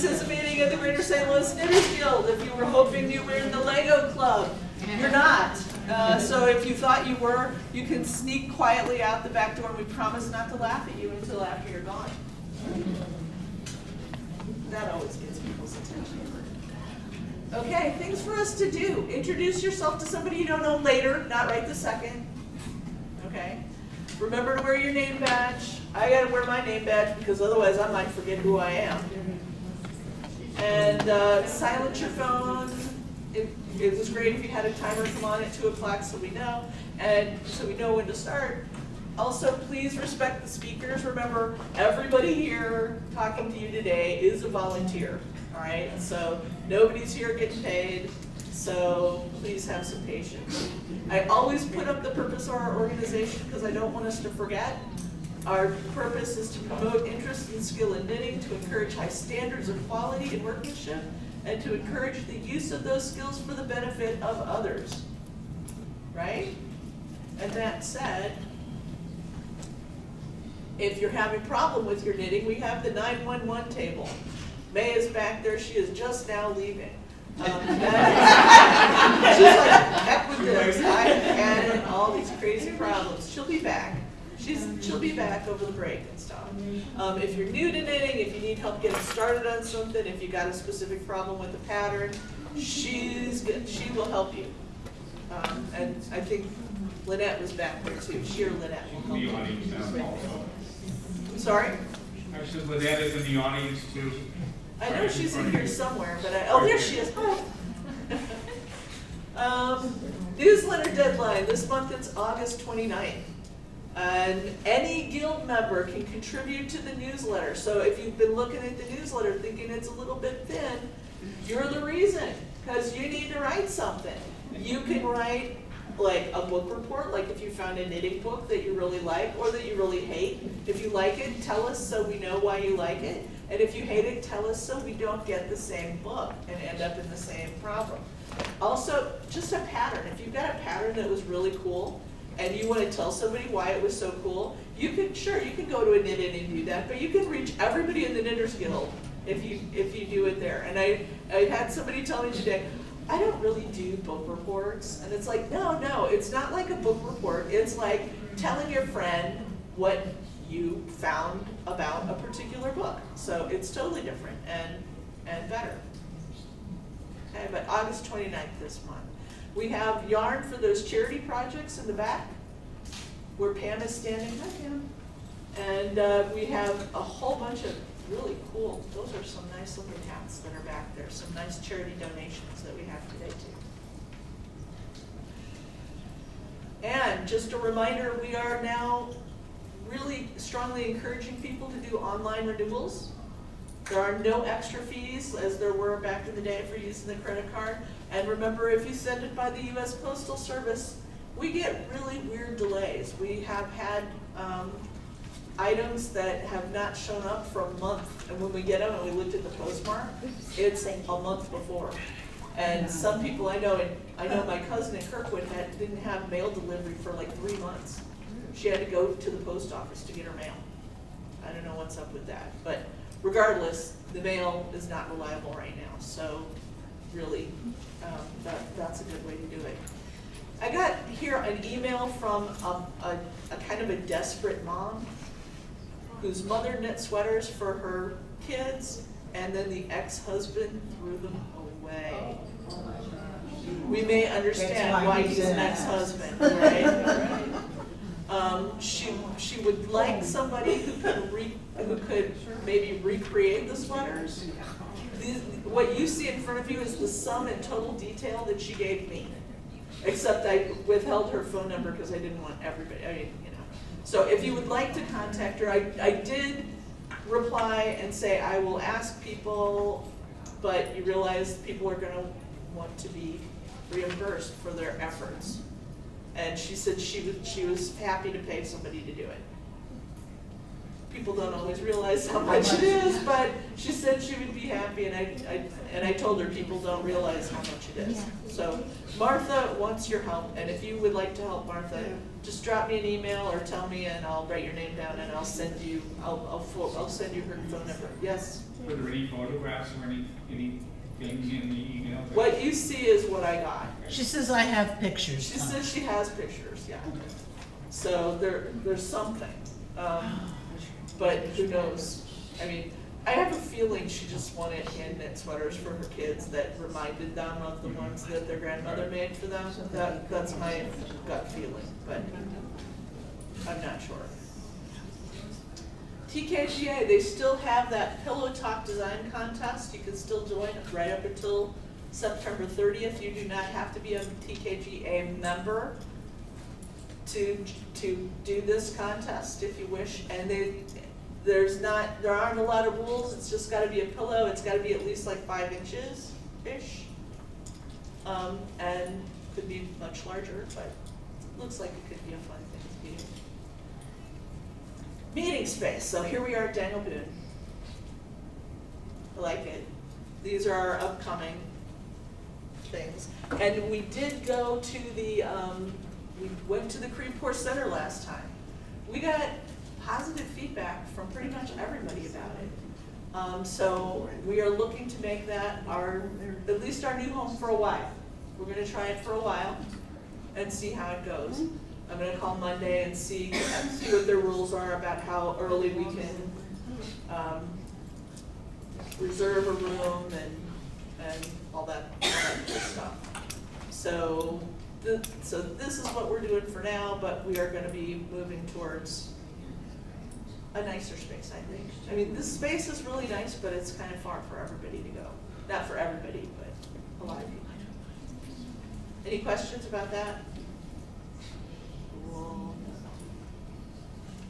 This is a meeting of the Greater St. Louis Knitters Guild. If you were hoping you were in the Lego Club, you're not. So if you thought you were, you can sneak quietly out the back door, and we promise not to laugh at you until after you're gone. That always gets people's attention. Okay, things for us to do. Introduce yourself to somebody you don't know later, not right this second. Okay? Remember to wear your name badge. I gotta wear my name badge because otherwise I might forget who I am. And silence your phone. It was great if you had a timer come on at 2 o'clock so we know, and so we know when to start. Also, please respect the speakers. Remember, everybody here talking to you today is a volunteer, all right? So nobody's here getting paid, so please have some patience. I always put up the purpose of our organization because I don't want us to forget. Our purpose is to promote interest and skill in knitting, to encourage high standards of quality and workmanship, and to encourage the use of those skills for the benefit of others, right? And that said, if you're having a problem with your knitting, we have the 911 table. May is back there. She is just now leaving. She's like, heck with this. I've had all these crazy problems. She'll be back. She'll be back over the break and stuff. If you're new to knitting, if you need help getting started on something, if you got a specific problem with the pattern, she will help you. And I think Lynette was back there too. She or Lynette will help you. Sorry? I said Lynette is in the audience too. I know she's in here somewhere, but oh, there she is. Newsletter deadline. This month it's August 29th. And any guild member can contribute to the newsletter. So if you've been looking at the newsletter thinking it's a little bit thin, you're the reason, because you need to write something. You can write like a book report, like if you found a knitting book that you really like or that you really hate. If you like it, tell us so we know why you like it. And if you hate it, tell us so we don't get the same book and end up in the same problem. Also, just a pattern. If you've got a pattern that was really cool, and you want to tell somebody why it was so cool, you can go to a knit in and do that, but you can reach everybody in the Knitters Guild if you do it there. And I had somebody tell me today, I don't really do book reports, and it's like, no, it's not like a book report. It's like telling your friend what you found about a particular book. So it's totally different and better. Okay, but August 29th this month. We have yarn for those charity projects in the back, where Pam is standing. Hi, Pam. And we have a whole bunch of really cool, those are some nice looking hats that are back there, some nice charity donations that we have today too. And just a reminder, we are now really strongly encouraging people to do online renewals. There are no extra fees, as there were back in the day for using the credit card. And remember, if you send it by the U.S. Postal Service, we get really weird delays. We have had items that have not shown up for a month, and when we get them and we looked at the postmark, it's a month before. And some people I know my cousin in Kirkwood didn't have mail delivery for like 3 months. She had to go to the post office to get her mail. I don't know what's up with that, but regardless, the mail is not reliable right now, so really, that's a good way to do it. I got here an email from a kind of a desperate mom whose mother knit sweaters for her kids, and then the ex-husband threw them away. We may understand why he's an ex-husband, right? She would like somebody who could maybe recreate the sweaters. What you see in front of you is the sum and total detail that she gave me, except I withheld her phone number because I didn't want everybody. I mean, So if you would like to contact her, I did reply and say I will ask people, but you realize people are going to want to be reimbursed for their efforts. And she said she was happy to pay somebody to do it. people don't always realize how much it is, but she said she would be happy, and I told her people don't realize how much it is. So Martha wants your help, and if you would like to help Martha, just drop me an email or tell me, and I'll write your name down, and I'll send you, I'll send you her phone number. Yes? Were there any photographs or anything in the email? What you see is what I got. She says I have pictures. She says she has pictures, yeah. So there's something, but who knows? I mean, I have a feeling she just wanted hand knit sweaters for her kids that reminded them of the ones that their grandmother made for them. That's my gut feeling, but I'm not sure. TKGA, they still have that Pillow Talk design contest. You can still join right up until September 30th. You do not have to be a TKGA member to do this contest if you wish. And there aren't a lot of rules. It's just got to be a pillow. It's got to be at least like 5 inches-ish. And could be much larger, but it looks like it could be a fun thing to do. Meeting space. So here we are at Daniel Boone. I like it. These are our upcoming things. And we did go to the, we went to the Creveport Center last time. We got positive feedback from pretty much everybody about it. So we are looking to make that at least our new home for a while. We're gonna try it for a while and see how it goes. I'm gonna call Monday and see what their rules are about how early we can reserve a room and all that good stuff. So this is what we're doing for now, but we are gonna be moving towards a nicer space, I think. I mean, this space is really nice, but it's kind of far for everybody to go. Not for everybody, but a lot of people. Any questions about that?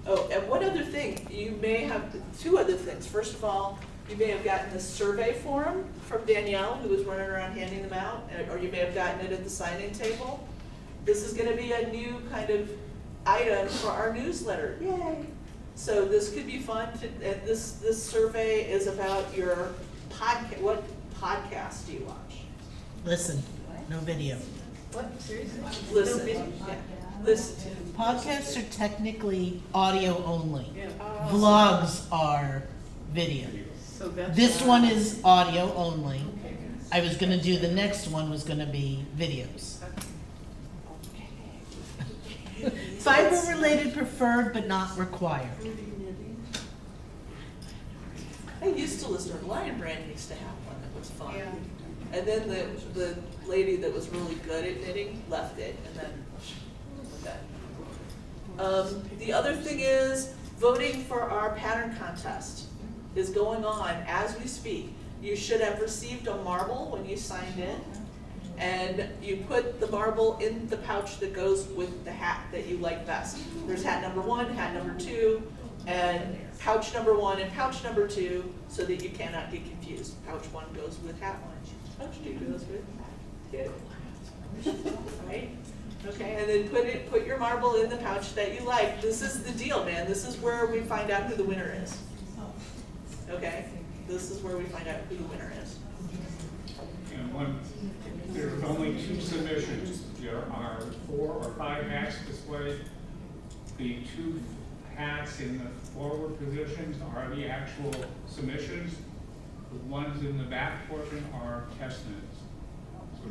Oh, and one other thing, you may have, 2 other things. First of all, you may have gotten the survey form from Danielle, who was running around handing them out, or you may have gotten it at the sign-in table. This is gonna be a new kind of item for our newsletter. Yay! So this could be fun and this survey is about your podcast. What podcast do you watch? Listen, no video. What, seriously? Listen, yeah, listen to. Podcasts are technically audio only. Yeah. Vlogs are video. So that's. This one is audio only. I was gonna do, the next one was gonna be videos. Fiber related preferred but not required. I used to listen to Lion Brand used to have one that was fun. Yeah. And then the lady that was really good at knitting left it, and then the other thing is voting for our pattern contest is going on as we speak. You should have received a marble when you signed in, and you put the marble in the pouch that goes with the hat that you like best. There's hat number 1, hat number 2, and pouch number 1 and pouch number 2, so that you cannot get confused. Pouch 1 goes with hat 1, pouch 2 goes with hat 2. Right? Okay, and then put your marble in the pouch that you like. This is the deal, man. This is where we find out who the winner is. Okay? This is where we find out who the winner is. And there's only 2 submissions. There are 4 or 5 hats displayed. The 2 hats in the forward positions are the actual submissions. The ones in the back portion are test knits. So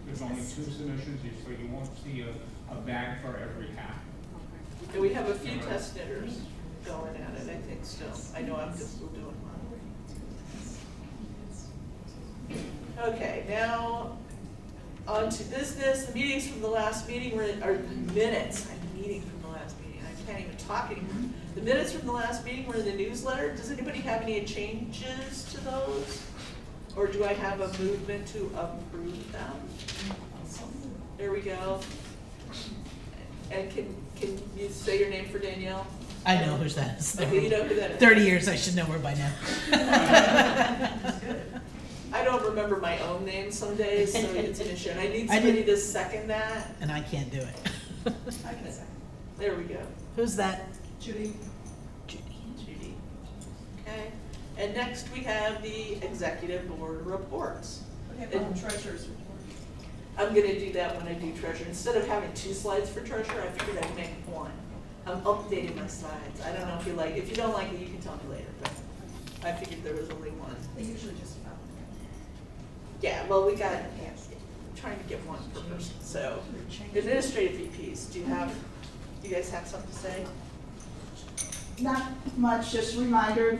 there's only 2 submissions, so you won't see a bag for every hat. And we have a few test knitters going at it, I think, still. I know I'm just still doing mine. Okay, now on to business. The meetings from the last meeting are minutes. I'm meeting from the last meeting. I can't even talk anymore. The minutes from the last meeting were in the newsletter. Does anybody have any changes to those? Or do I have a movement to approve them? There we go. And can you say your name for Danielle? I know who that is. Okay, you know who that is. 30 years, I should know her by now. I don't remember my own name some days, so it's an issue. And I need somebody to second that. And I can't do it. There we go. Who's that? Judy. Judy. And next we have the executive board reports. What about the treasurer's report? I'm gonna do that when I do treasure. Instead of having 2 slides for treasure, I figured I'd make one. I'm updating my slides. I don't know if you like, if you don't like it, you can tell me later, but I figured there was only one. They usually just about. Yeah, well, we got, trying to get one per person, so. Administrative VPs, do you guys have something to say? Not much, just a reminder,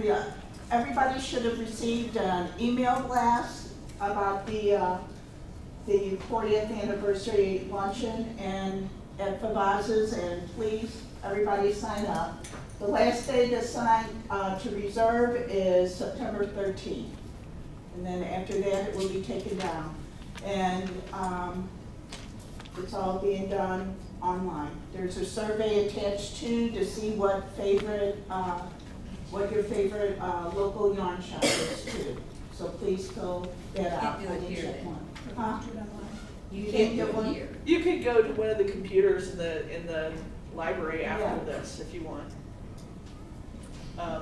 everybody should have received an email blast about the 40th anniversary luncheon and at Favaz's, and please, everybody sign up. The last day to sign, to reserve is September 13th. And then after that, it will be taken down. And it's all being done online. There's a survey attached to see what your favorite local yarn shop is too. So please fill that out. Can't do it I will here check then. one. Huh? You Can't can't get do one? it here. You could go to one of the computers in the library after Yeah. this if you want.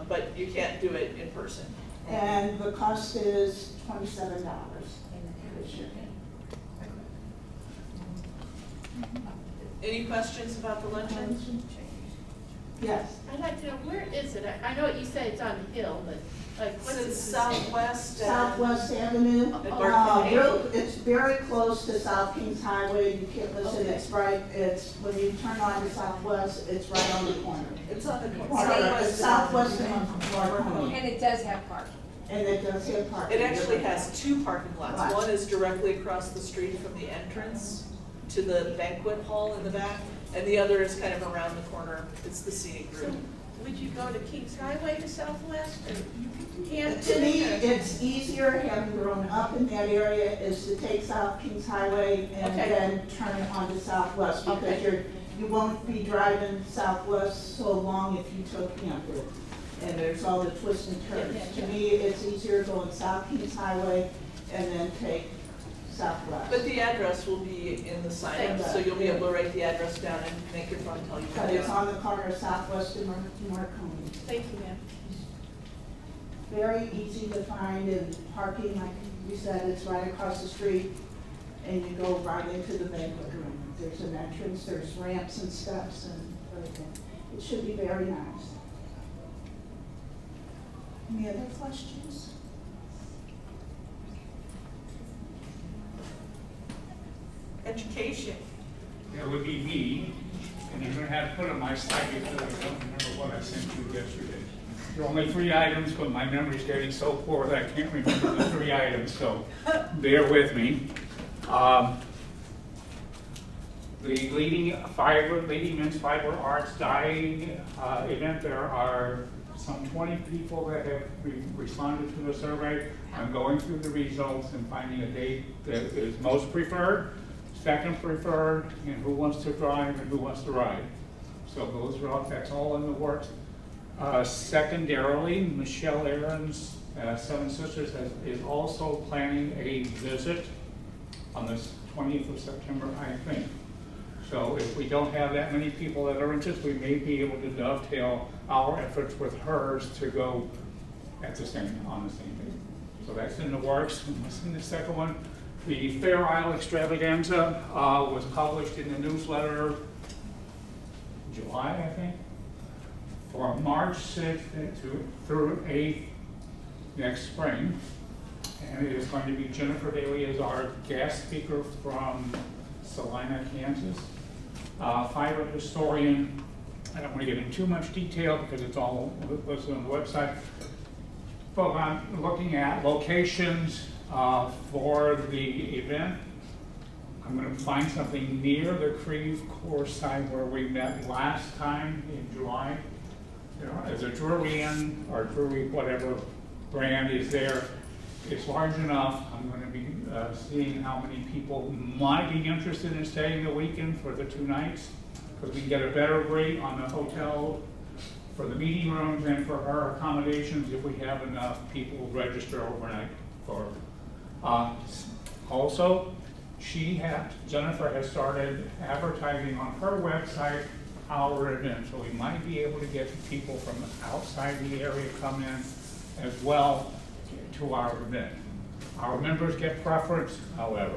But you can't do it in person. And the cost is $27 this year. Any questions about the luncheon? Yes. I'd like to know, where is it? I know what you said, it's on the hill, but like, what's It's it? southwest. Southwest Avenue. Mark It's very close to South Kings Highway. You can't listen, Okay. it's right, when you turn on to Southwest, it's right on the corner. It's on the It's Southwest and And it does have parking. And it does have parking. It actually has 2 parking lots. Right. One is directly across the street from the entrance to the banquet hall in the back, and the other is kind of around the corner. It's the seating So room. would you go to Kings Highway to Southwest or Hampton? To me, or- it's easier, having grown up in that area, is to take South Kings Highway and Okay. then turn onto Southwest, because Okay. you won't be driving Southwest so long if you took Hampton. And there's all the twists and turns. Yeah. To me, it's easier going South Kings Highway and then take Southwest. But the address will be in the sign-up, so you'll be able to write the address down and make your phone tell you But where it's to go. on the corner of Southwest and Marconi. Thank you, ma'am. Very easy to find, and parking, like we said, it's right across the street, and you go right into the banquet room. There's an entrance, there's ramps and steps and everything. It should be very nice. Any other questions? Education. That would be me, and you're gonna have to put on my slide because I don't remember what I sent you yesterday. There are only 3 items, but my memory's getting so poor that I can't remember the 3 items, so bear with me. The Leading Men's Fiber Arts Dyeing event, there are some 20 people that have responded to the survey. I'm going through the results and finding a date that is most preferred, second preferred, and who wants to drive and who wants to ride. So those are all, that's all in the works. Secondarily, Michelle Aaron's Seven Sisters is also planning a visit on the 20th of September, I think. So if we don't have that many people that are interested, we may be able to dovetail our efforts with hers to go on the same day. So that's in the works. And what's in the second one? The Fair Isle Extravaganza was published in the newsletter July, I think, for March 6th through 8th next spring. And it is going to be Jennifer Daly as our guest speaker from Salina, Kansas. Fiber historian, I don't want to get into too much detail because it's all listed on the website. But I'm looking at locations for the event. I'm going to find something near the Creve Coeur site where we met last time in July. You know, as a Drury Inn or Drury whatever brand is there, it's large enough. I'm going to be seeing how many people might be interested in staying the weekend for the 2 nights, because we can get a better rate on the hotel for the meeting rooms and for our accommodations if we have enough people register overnight for. Also, Jennifer has started advertising on her website our event, so we might be able to get people from outside the area come in as well to our event. Our members get preference, however.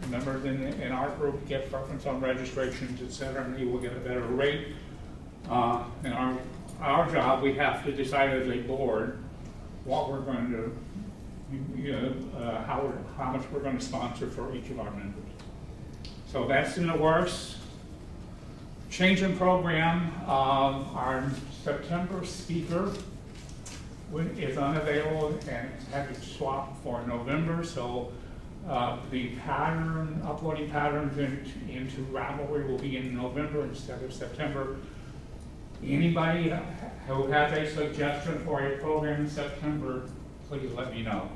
Members in our group get preference on registrations, et cetera, and you will get a better rate. In our job, we have to decide as a board what we're going to, how much we're going to sponsor for each of our members. So that's in the works. Change in program, our September speaker is unavailable and had to swap for November, so the uploading patterns into Ravelry will be in November instead of September. Anybody who has a suggestion for a program in September, please let me know.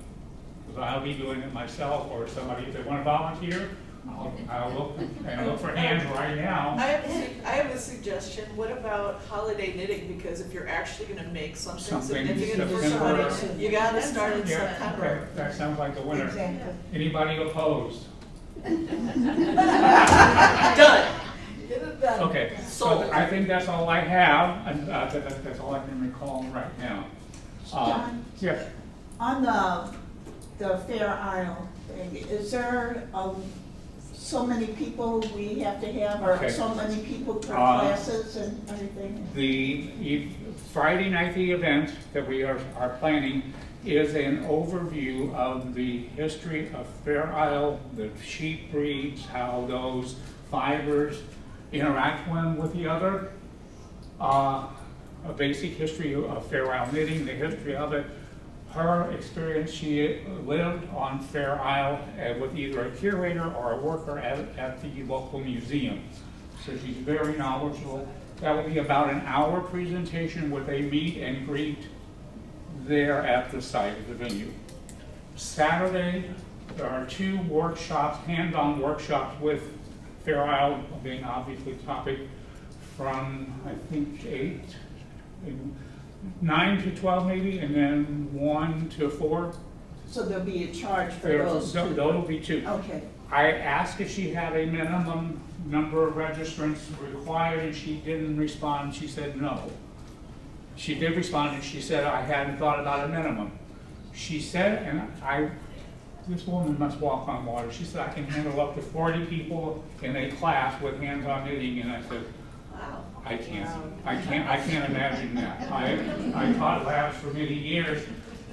Because I'll be doing it myself, or somebody, if they want to volunteer, I'll look for hands right now. I have a suggestion. What about holiday knitting? Because if you're actually gonna make something Something significant for September. somebody, you gotta start in Yeah, September. okay, that sounds like the winner. Exactly. Anybody opposed? Done. Okay, so Sold. I think that's all I have, and that's all I can recall right now. John? Yes, On the Fair Isle thing, is there, so many people we have to have, or Okay. so many people per classes and everything? the Friday night, the event that we are planning is an overview of the history of Fair Isle, the sheep breeds, how those fibers interact one with the other. A basic history of Fair Isle knitting, the history of it. Her experience, she lived on Fair Isle with either a curator or a worker at the local museum. So she's very knowledgeable. That will be about an hour presentation with a meet and greet there at the site of the venue. Saturday, there are 2 workshops, hands-on workshops with Fair Isle being obviously the topic, from I think 9 to 12 maybe, and then 1 to 4. So there'll be a charge for those two? Those will be 2. Okay, I asked if she had a minimum number of registrants required, and she didn't respond. She said no. She did respond, and she said, I hadn't thought about a minimum. She said, and this woman must walk on water. She said, I can handle up to 40 people in a class with hands-on knitting, and I said, Wow. I can't imagine that. I taught labs for many years,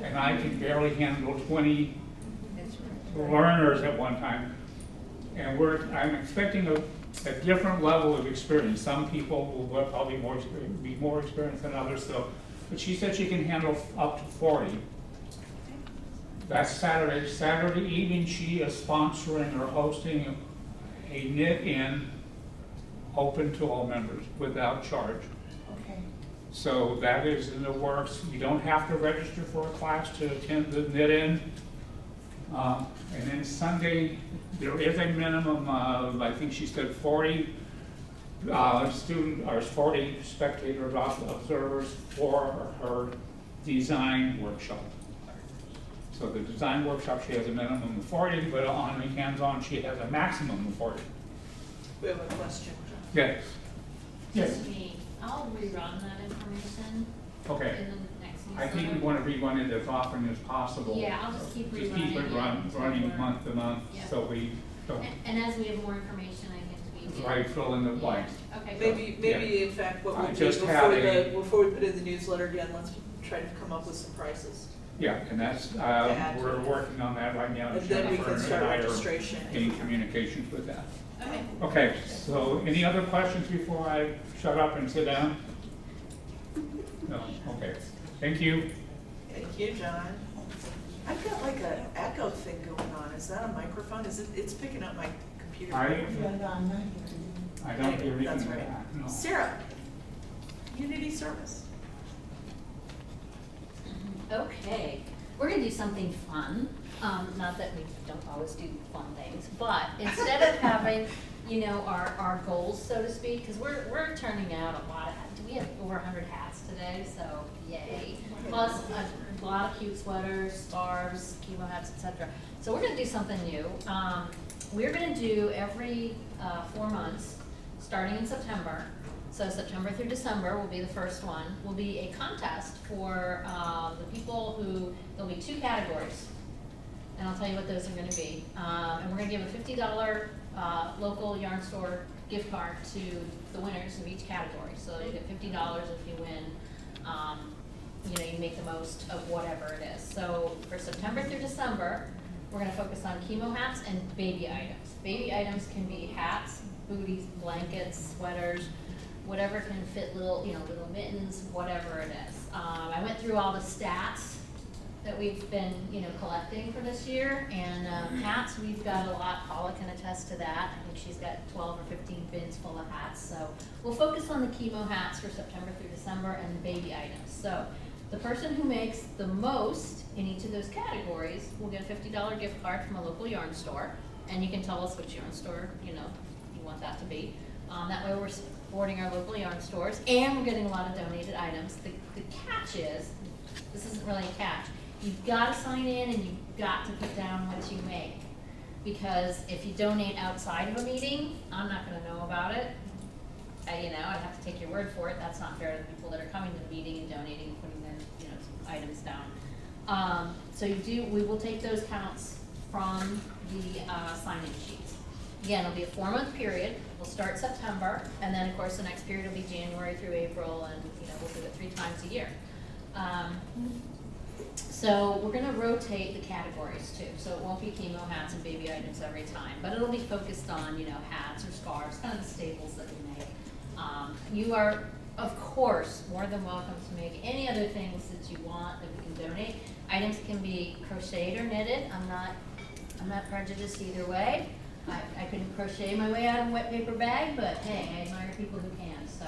and I can barely handle 20 learners at one time. And I'm expecting a different level of experience. Some people will probably be more experienced than others, so, but she said she can handle up to 40. That's Saturday. Saturday evening, she is sponsoring or hosting a knit-in open to all members without charge. okay. So that is in the works. You don't have to register for a class to attend the knit-in. And then Sunday, there is a minimum of, I think she said 40 40 spectators, observers for her design workshop. So the design workshop, she has a minimum of 40, but on the hands-on, she has a maximum of 40. We have a question. Yes. Yes. Just me. I'll rerun that information Okay. in the next I think we newsletter. want to rerun it as often as possible. Yeah, I'll just keep Just keep rerunning it it running until month to month, Yeah. so we don't And as we have more information, I get to be. try to fill in the blanks. Okay. Maybe in fact, what I we'll do just have before we put in the newsletter again, let's try to come up with some prices. Yeah, and that's, add to we're it. working on that right now. And then we Jennifer can and start I are registration. in communications with that. Okay. Okay, so any other questions before I shut up and sit down? No, okay. Thank you. Thank you, John. I've got like an echo thing going on. Is that a microphone? It's picking up my computer. I microphone. Yeah, no, I'm not here. I don't hear anything That's like right. that, no. Sarah, Unity Service. Okay, we're gonna do something fun. Not that we don't always do fun things, but instead of having, you know, our goals, so to speak, because we're turning out a lot of, we have over 100 hats today, so yay. Plus a lot of cute sweaters, scarves, chemo hats, etc. So we're gonna do something new. We're gonna do every 4 months, starting in September, So September through December will be the first one, will be a contest for the people who, there'll be 2 categories. And I'll tell you what those are gonna be. And we're gonna give a $50 local yarn store gift card to the winners of each category. So you get $50 if you win, you know, you make the most of whatever it is. So for September through December, we're gonna focus on chemo hats and baby items. Baby items can be hats, booties, blankets, sweaters, whatever can fit little, you know, little mittens, whatever it is. I went through all the stats that we've been, you know, collecting for this year, and hats, we've got a lot. Paula can attest to that. I think she's got 12 or 15 bins full of hats. So we'll focus on the chemo hats for September through December and the baby items. So the person who makes the most in each of those categories will get a $50 gift card from a local yarn store, and you can tell us which yarn store, you know, you want that to be. That way we're supporting our local yarn stores, and we're getting a lot of donated items. The catch is, this isn't really a catch, you've got to sign in and you've got to put down what you make. Because if you donate outside of a meeting, I'm not going to know about it. You know, I'd have to take your word for it. That's not fair to the people that are coming to the meeting and donating and putting their, you know, items down. So we will take those counts from the sign-in sheets. Again, it'll be a 4-month period. We'll start September, and then of course the next period will be January through April, and you know, we'll do it 3 times a year. So we're gonna rotate the categories too. So it won't be chemo hats and baby items every time, but it'll be focused on, you know, hats or scarves, kind of the staples that we make. You are, of course, more than welcome to make any other things that you want that we can donate. Items can be crocheted or knitted. I'm not prejudiced either way. I couldn't crochet my way out of a wet paper bag, but hey, I admire people who can, so.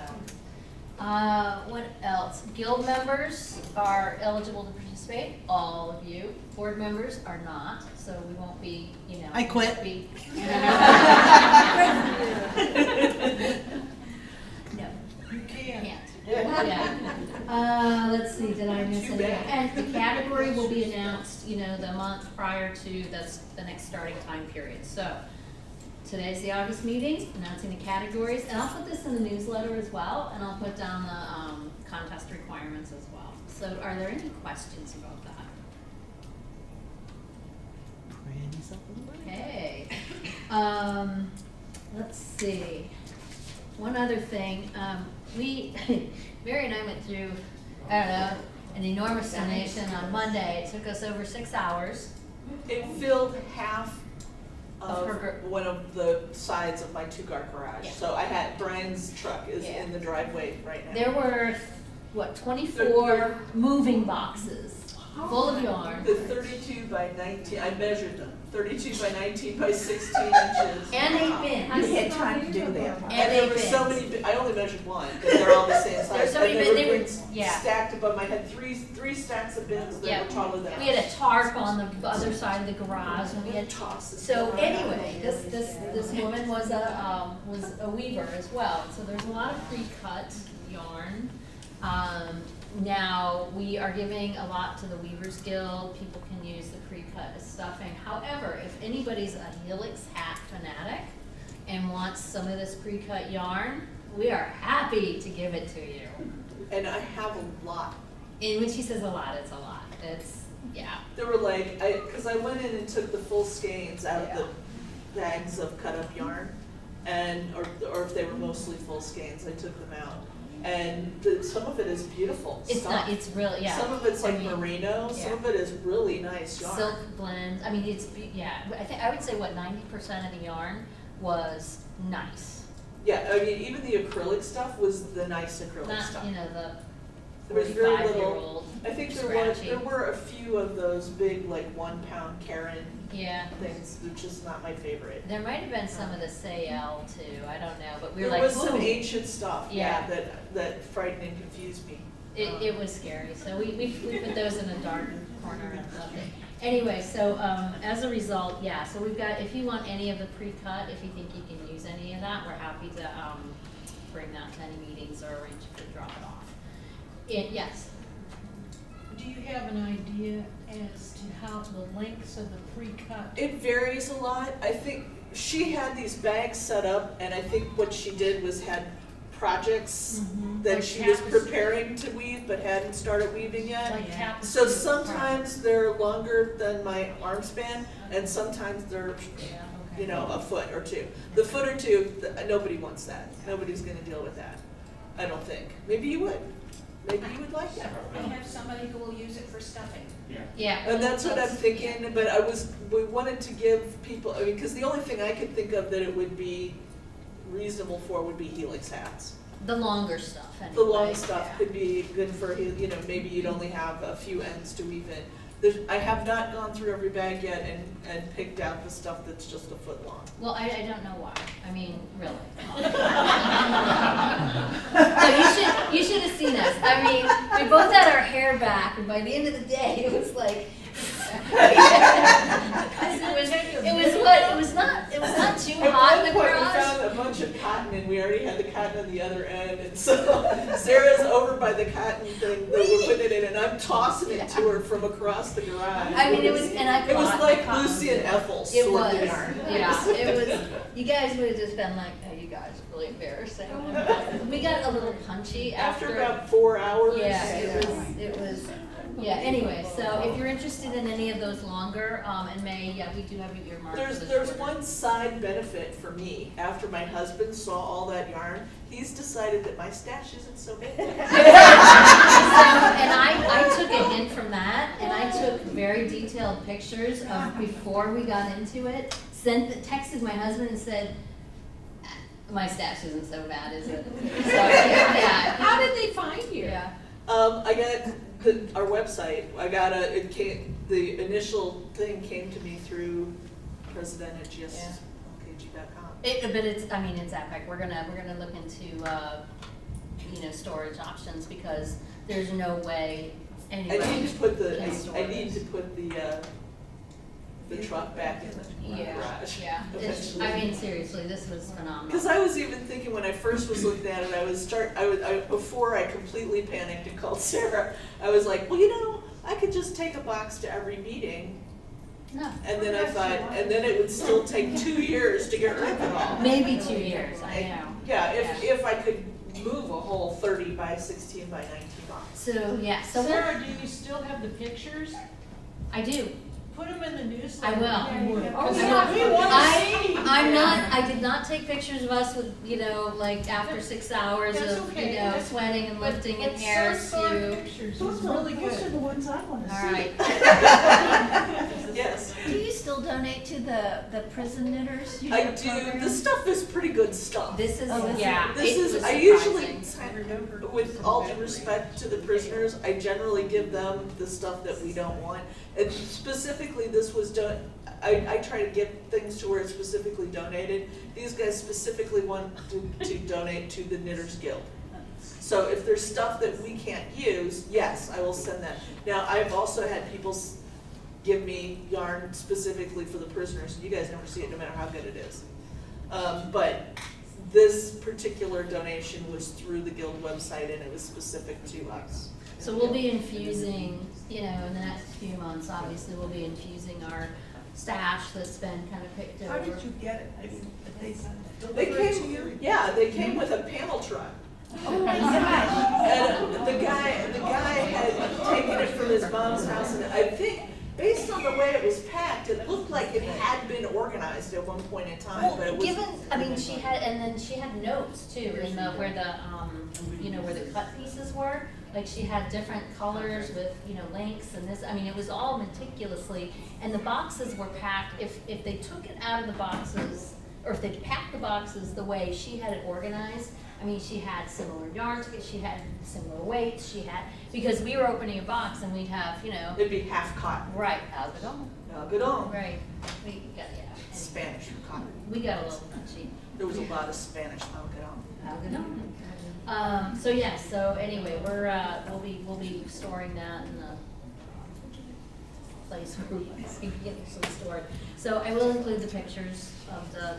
What else? Guild members are eligible to participate, all of you. Board members are not, so we won't be, you know. I quit. No, You can't. Yeah. Let's see, did I miss Too anything? bad. And the category will be announced, you know, the month prior to, that's the next starting time period. So today's the August meeting, announcing the categories, and I'll put this in the newsletter as well, and I'll put down the contest requirements as well. So are there any questions about that? Okay. Let's see. One other thing, Mary and I went through, I don't know, an enormous donation on Monday. It took us over 6 hours. It filled half Of her of one of the sides of my 2-car garage. Yeah. So I had, Brian's truck is Yeah. in the driveway right now. There were, what, 24 moving boxes full of yarn. The 32 by 19, I measured them, 32 by 19 by 16 inches. And 8 bins. You had time to do that. And And there 8 were bins. so many, I only measured one, but they're all the same size. There's so many And bins, they they were were- yeah. stacked above, I had three stacks of bins that Yeah. were taller than us. We had a tarp on the other side of the garage, and we had tosses. So anyway, this woman was a weaver as well, so there's a lot of pre-cut yarn. Now, we are giving a lot to the Weavers Guild, people can use the pre-cut as stuffing. However, if anybody's a Helix hat fanatic and wants some of this pre-cut yarn, we are happy to give it to you. And I have a lot. And when she says a lot, it's a lot, it's, yeah. There were like, because I went in and took the full skeins out of the bags of cut up yarn, and or if they were mostly full skeins, I took them out. And some of it is beautiful It's stuff. not, it's really, yeah. Some of it's like I mean, merino, yeah. some of it is really nice yarn. Silk blend, I mean, it's, yeah, I would say what, 90% of the yarn was nice. Yeah, I mean, even the acrylic stuff was the nice acrylic Not, stuff. you know, the There was very little, 45-year-old I think scratchy. there were a few of those big, like 1 pound Karen Yeah, things, which is not my favorite. there might have been some of the Sayel too, I don't know, but we were There like, was some ooh. ancient stuff, Yeah. that frightened and confused me. It was scary, so we put those in a dark corner and loved it. Anyway, so, as a result, yeah, so we've got, if you want any of the pre-cut, if you think you can use any of that, we're happy to, bring that to any meetings or arrange to drop it off. Yes, Do you have an idea as to how the lengths of the pre-cut? It varies a lot. I think she had these bags set up, and I think what she did was had projects Mhm. that Like she was tapestry. preparing to weave but hadn't started weaving yet. Like tapestry. So sometimes they're longer than my arm span, and sometimes they're, you know, a foot or two. The foot or two, nobody wants that. Nobody's gonna deal with that, I don't think. Maybe you would. Maybe you would like that. I have somebody who will use it for stuffing. Yeah. Yeah. And that's what I'm thinking, but we wanted to give people, I mean, because the only thing I could think of that it would be reasonable for would be helix hats. The longer stuff, anyway. The long stuff could be good for, you know, maybe you'd only have a few ends to weave in. I have not gone through every bag yet and picked out the stuff that's just a foot long. Well, I don't know why. I mean, really. No, you should have seen us. I mean, we both had our hair back, and by the end of the day, it was like. It was not too hot in the At one point, we garage. found a bunch of cotton, and we already had the cotton on the other end, and so Sarah's over by the cotton thing that we're putting it in, and I'm tossing it to her from across the garage. I mean, it was, and I It was caught- like I caught- Lucy and Ethel's It sword was, and yarn. yeah, it was, you guys would have just been like, oh, you guys are really embarrassing. We got a little punchy After about 4 hours. Yeah, it was, yeah, anyway, so if you're interested in any of those longer, and May, yeah, we do have you earmarked for this There's order. one side benefit for me. After my husband saw all that yarn, he's decided that my stash isn't so big. So, and I took a hint from that, and I took very detailed pictures of before we got into it, texted my husband and said, my stash isn't so bad, is it? So, yeah. How did they find you? Yeah. I got our website. The initial thing came to me through president at gskg.com. But it's, I mean, it's epic. We're gonna look into, storage options because there's no way anybody I need to put can I need store to put the truck back in the Yeah, garage. yeah. Eventually. I mean, seriously, this was phenomenal. Because I was even thinking when I first was looking at it, before I completely panicked and called Sarah, I was like, well, you know, I could just take a box to every meeting. No, And then I thought, and then it would still take 2 years to get rid of it all. maybe 2 years, I know. Yeah, if I could move a whole 30 by 16 by 19 box. So, yeah, so Sarah, do you still have the pictures? I do. Put them in the newsletter. I will. Yeah, Oh, yeah, we want to see. I did not take pictures of us with, like after 6 hours That's of, okay. That's- sweating and But lifting and Sarah's hair stored to. pictures. Those It's are really those are good. the ones I want to see. All right. Yes, Do you still donate to the prison knitters? You I have a do. program? The stuff is pretty good stuff. This is, This it is, was I usually, surprising. with all due respect to the prisoners, I generally give them the stuff that we don't want. And specifically, this was done, I try to get things to where it's specifically donated. These guys specifically want to donate to the Knitters Guild. So if there's stuff that we can't use, yes, I will send that. Now, I've also had people give me yarn specifically for the prisoners, and you guys never see it no matter how good it is. But this particular donation was through the Guild website, and it was specific to us. So we'll be infusing, in the next few months, obviously, we'll be infusing our stash that's been kind of picked over. How did you get it? I mean, they They delivered it to came, you? yeah, they came with a panel truck. Oh my gosh. And the guy had taken it from his mom's house, and I think, based on the way it was packed, it looked like it had been organized at one point in time, but it was. She had notes too, in where the cut pieces were. Like she had different colors with, lengths and this, it was all meticulously, and the boxes were packed, if they took it out of the boxes, or if they packed the boxes the way she had it organized, she had similar yarns, she had similar weights, because we were opening a box and we'd have, It'd be half cotton. right, algodon, Algodon. right, we got, Spanish cotton. we got a little punchy. There was a lot of Spanish algodon. So anyway, we'll be storing that in the place where we get some stored. So I will include the pictures of the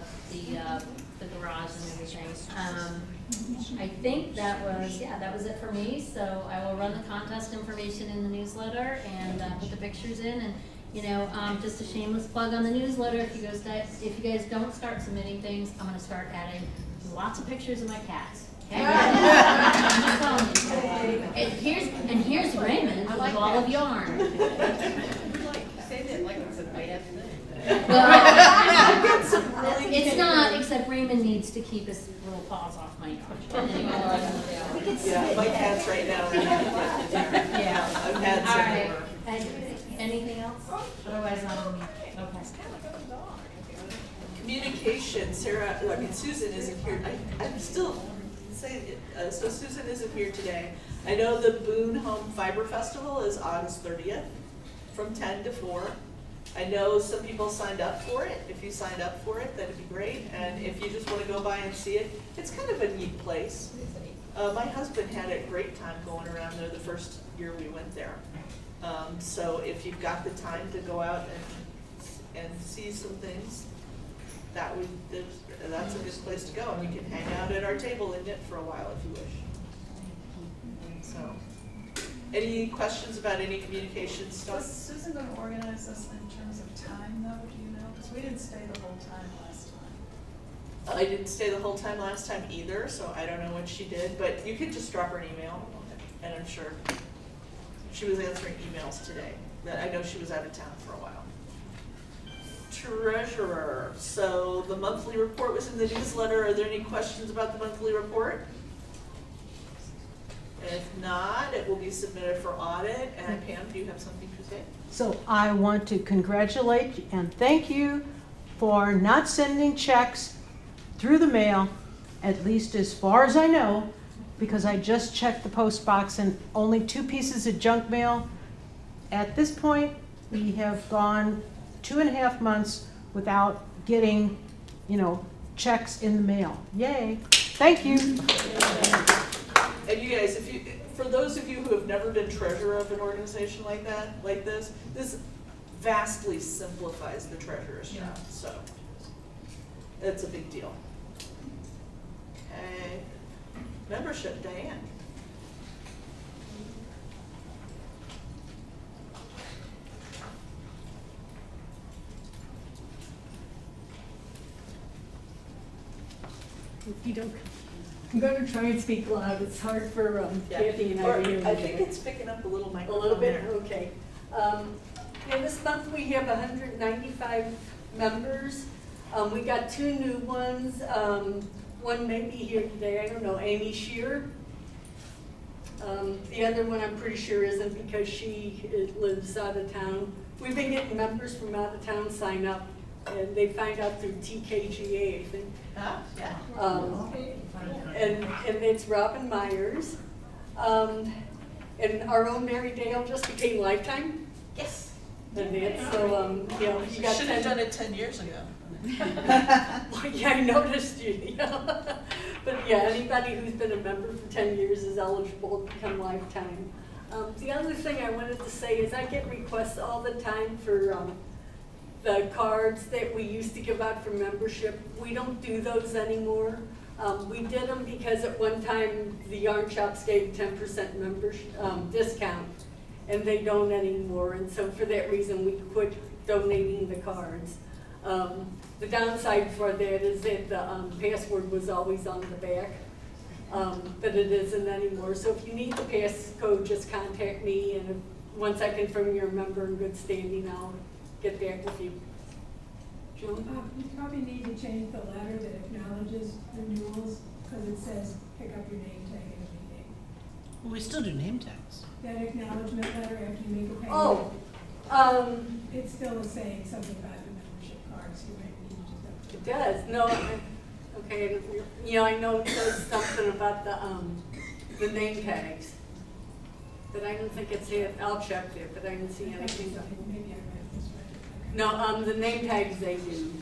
garage and everything. I think that was it for me, so I will run the contest information in the newsletter and put the pictures in, and just a shameless plug on the newsletter, if you guys don't start submitting things, I'm gonna start adding lots of pictures of my cats. And here's Raymond with all of yarn. Say that like it's a bad thing. Well, it's not, except Raymond needs to keep his little paws off my yarn. Yeah, my cat's right now. Yeah. I've had All some. right. Anything else? Otherwise, okay. Communication, Susan isn't here. I'm still saying it, so Susan isn't here today. I know the Boone Home Fiber Festival is August 30th from 10 to 4. I know some people signed up for it. If you signed up for it, that'd be great. And if you just want to go by and see it, it's kind of a neat place. My husband had a great time going around there the first year we went there. So if you've got the time to go out and see some things, that's a good place to go. And we can hang out at our table and knit for a while if you wish. So, any questions about any communication Was stuff? Susan going to organize this in terms of time though, do you know? Because we didn't stay the whole time last time. I didn't stay the whole time last time either, so I don't know what she did, but you could just drop her an email, and I'm sure she was answering emails today. But I know she was out of town for a while. Treasurer, so the monthly report was in the newsletter. Are there any questions about the monthly report? If not, it will be submitted for audit. And Pam, do you have something to say? So I want to congratulate and thank you for not sending checks through the mail, at least as far as I know, because I just checked the post box and only 2 pieces of junk mail. At this point, we have gone 2.5 months without getting, checks in the mail. Yay, thank you. And you guys, for those of you who have never been treasurer of an organization like this vastly simplifies the treasurer's job, so it's a big deal. Okay, membership, Diane. If you don't, I'm going to try and speak loud. It's hard for Kathy and I to hear I me. think it's picking up a little A microphone little bit, there. okay. This month we have 195 members. We got 2 new ones. One may be here today, I don't know, Amy Shear. The other one I'm pretty sure isn't because she lives out of town. We've been getting members from out of town sign up, and they find out through TKGA, I think. Yeah. And it's Robin Myers. And our own Mary Dale just became Lifetime. Yes. And it's, so, you got Should 10. have done it 10 years ago. Well, yeah, I noticed you. But yeah, anybody who's been a member for 10 years is eligible to become Lifetime. The other thing I wanted to say is I get requests all the time for the cards that we used to give out for membership. We don't do those anymore. We did them because at one time the yarn shops gave 10% membership discount, and they don't anymore. And so for that reason, we quit donating the cards. The downside for that is that the password was always on the back, but it isn't anymore. So if you need the passcode, just contact me, and once I confirm you're a member in good standing, I'll get back with you. Joan? You probably need to change the letter that acknowledges renewals, because it says pick up your name tag at a meeting. Well, we still do name tags. That acknowledgement letter after you make a payment. Oh, It still is saying something about the membership cards, you might need to just. it does, no, okay, I know it says something about the name tags, but I don't think it's here, I'll check it, but I didn't see anything. Maybe I read this right. No, the name tags they do,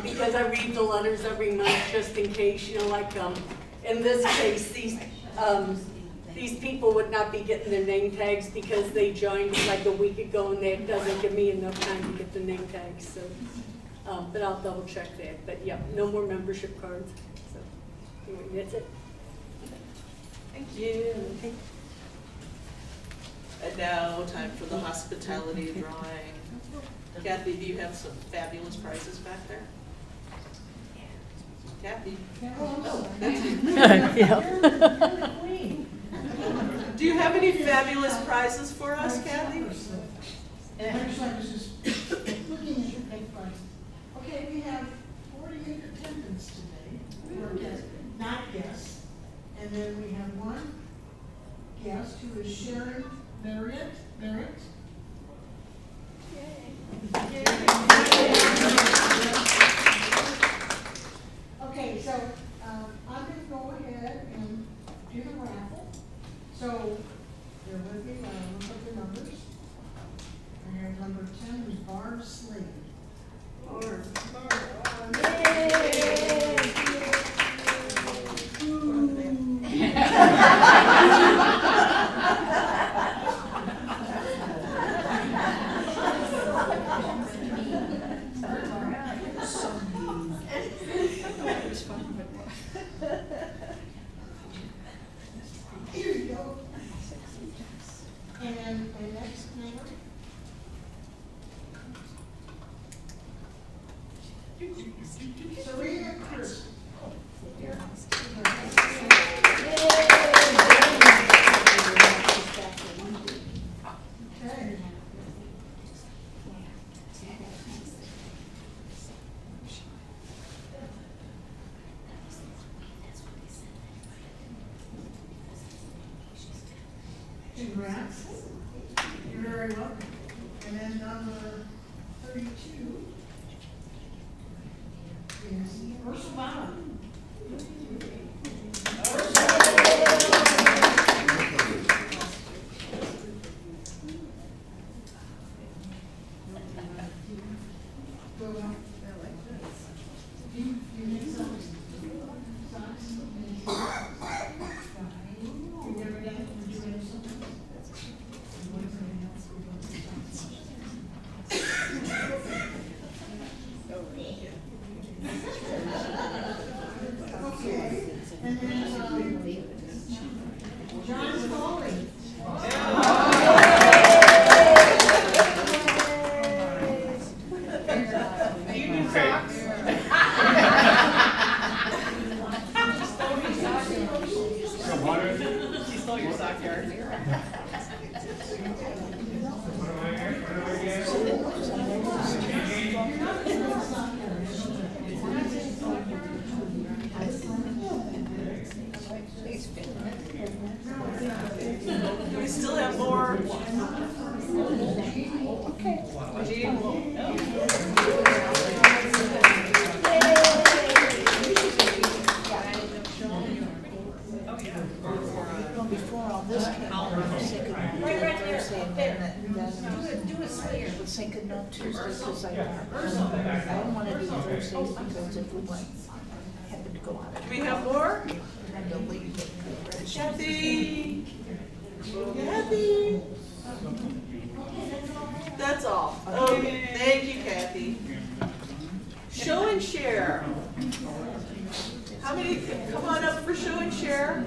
because I read the letters every month just in case, like, in this case, these people would not be getting their name tags because they joined like a week ago, and that doesn't give me enough time to get the name tags, so, but I'll double check that, but yeah, no more membership cards, so, anyway, that's it. Thank you. And now, time for the hospitality drawing. Kathy, do you have some fabulous prizes back there? Kathy. Oh, Yeah. Do you have any fabulous prizes for us, Kathy? Actually, I was just looking at your paper. Okay, we have 48 attendants today, or guests, not guests. And then we have one guest who is Sharon Barrett. Okay, so I'm gonna go ahead and do the raffle. So, bear with me while I look up the numbers. I have number 10 is Barb Slade. Here you go. And the next number. Serena Kirsten. Okay. Congrats. You're very welcome. And then number 32 is Ursula Bauer. Okay, and then, John Foley. She stole your sock yard. Do we still have more? Before all this came out, I was thinking Thursday, and then do a swear. I was thinking no Tuesday, because I don't want to do Thursdays, because if we went, happened to go out. Do we have more? And the lady that- Kathy? Kathy? That's all. Okay, thank you, Kathy. Show and share. How many, come on up for show and share.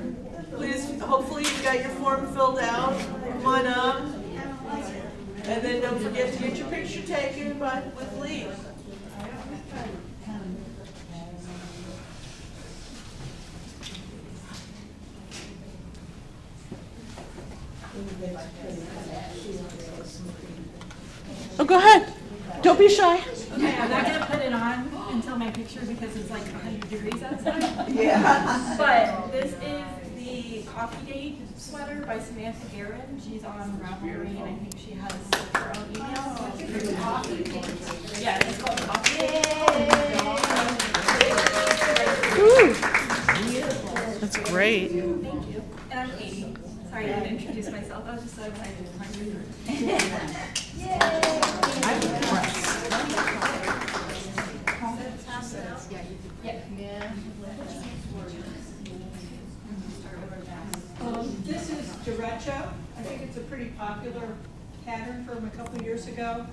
Please, hopefully you've got your form filled out. Come on up. And then don't forget to get your picture taken with Lee. Oh, go ahead. Don't be shy. Okay, I'm not gonna put it on until my picture because it's like 100 degrees outside. Yeah. But this is the Coffee Date sweater by Samantha Guerin. She's on Ravelry and I think she has her own email. So it's through Coffee Date. Yeah, it's called Coffee Date. That's great. Thank you. And I'm Katie. Sorry, I didn't introduce myself. I was just so excited to find you. This is derecho. I think it's a pretty popular pattern from a couple years ago.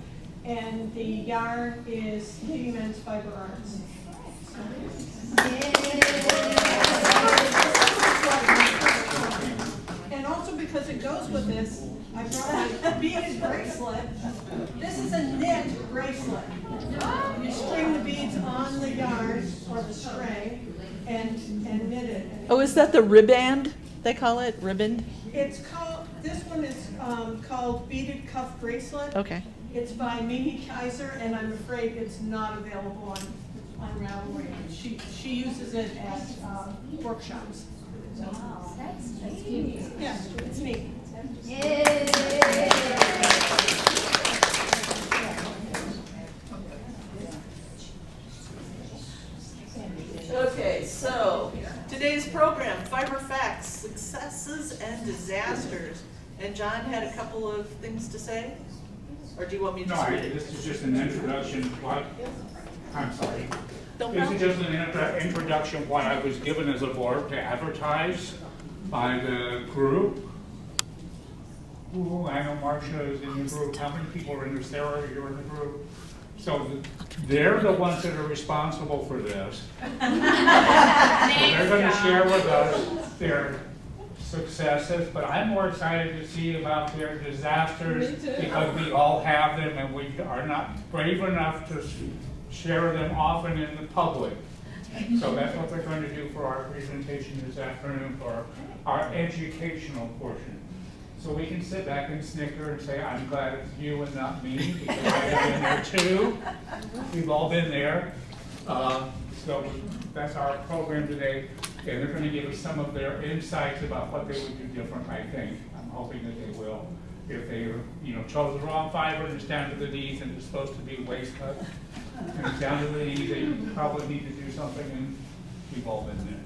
And the yarn is Siemens Fiber Arts. And also because because it goes with this, I brought my beaded bracelet. This is a knit bracelet. You string the beads on the yarn or the string and knit it. Oh, is that the ribband, they call it, ribbon? It's called, this one is called Beaded Cuff Bracelet. Okay. It's by Mimi Kaiser, and I'm afraid it's not available on Ravelry. She uses it at workshops. Wow, that's cute. Yeah, it's neat. Okay, so today's program, Fiber Facts, Successes and Disasters. And John had a couple of things to say? Or do you want me to No, just read it? this is just an introduction, what, I'm sorry. Don't This is know. just an introduction of what I was given as a board to advertise by the group. Ooh, I know Marcia is in the group. How many people are in there? Sarah, you're in the group. So they're the ones that are responsible for this. So they're gonna share with us their successes, but I'm more excited to see about their disasters because we all have them and we are not brave enough to share them often in the public. So that's what they're going to do for our presentation this afternoon for our educational portion. So we can sit back and snicker and say, I'm glad it's you and not me, because I've been there too. We've all been there. So that's our program today. And they're going to give us some of their insights about what they would do different, I think. I'm hoping that they will. If they, chose the wrong fiber and it's down to the knees and it's supposed to be waist cut, and it's down to the knees, they probably need to do something, and we've all been there.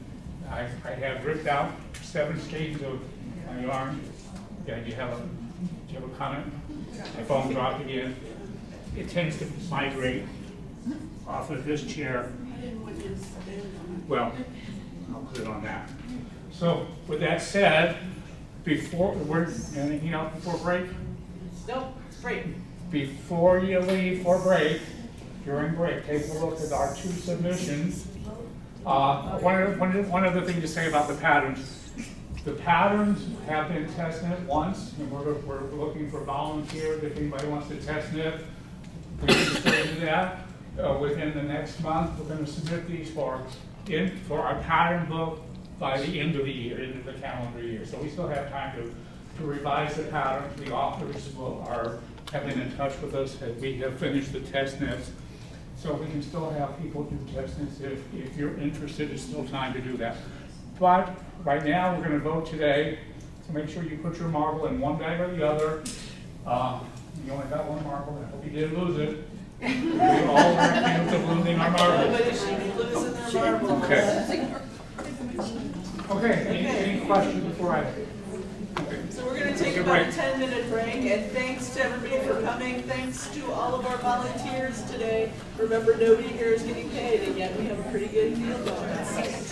I have ripped out 7 skeins of my yarn. Yeah, do you have a comment? My phone dropped again. It tends to migrate off of this chair. Well, I'll put it on that. So with that said, anything else before break? Nope, break. Before you leave for break, during break, take a look at our 2 submissions. One other thing to say about the patterns. The patterns have been test knit once, and we're looking for volunteers. If anybody wants to test knit, we can still do that. Within the next month, we're going to submit these for our pattern book by the end of the year, end of the calendar year. So we still have time to revise the patterns. The authors have been in touch with us as we have finished the test knits. So we can still have people do test knits if you're interested. There's still time to do that. But right now, we're going to vote today, so make sure you put your marble in one bag or the other. You only got one marble, I hope you didn't lose it. We all are accused of losing our marbles. Nobody should be losing their marbles. Okay, any questions before I? Okay. So we're gonna take about a 10-minute break, and thanks to everybody for coming. Thanks to all of our volunteers today. Remember, nobody here is getting paid, and yet we have a pretty good deal going on.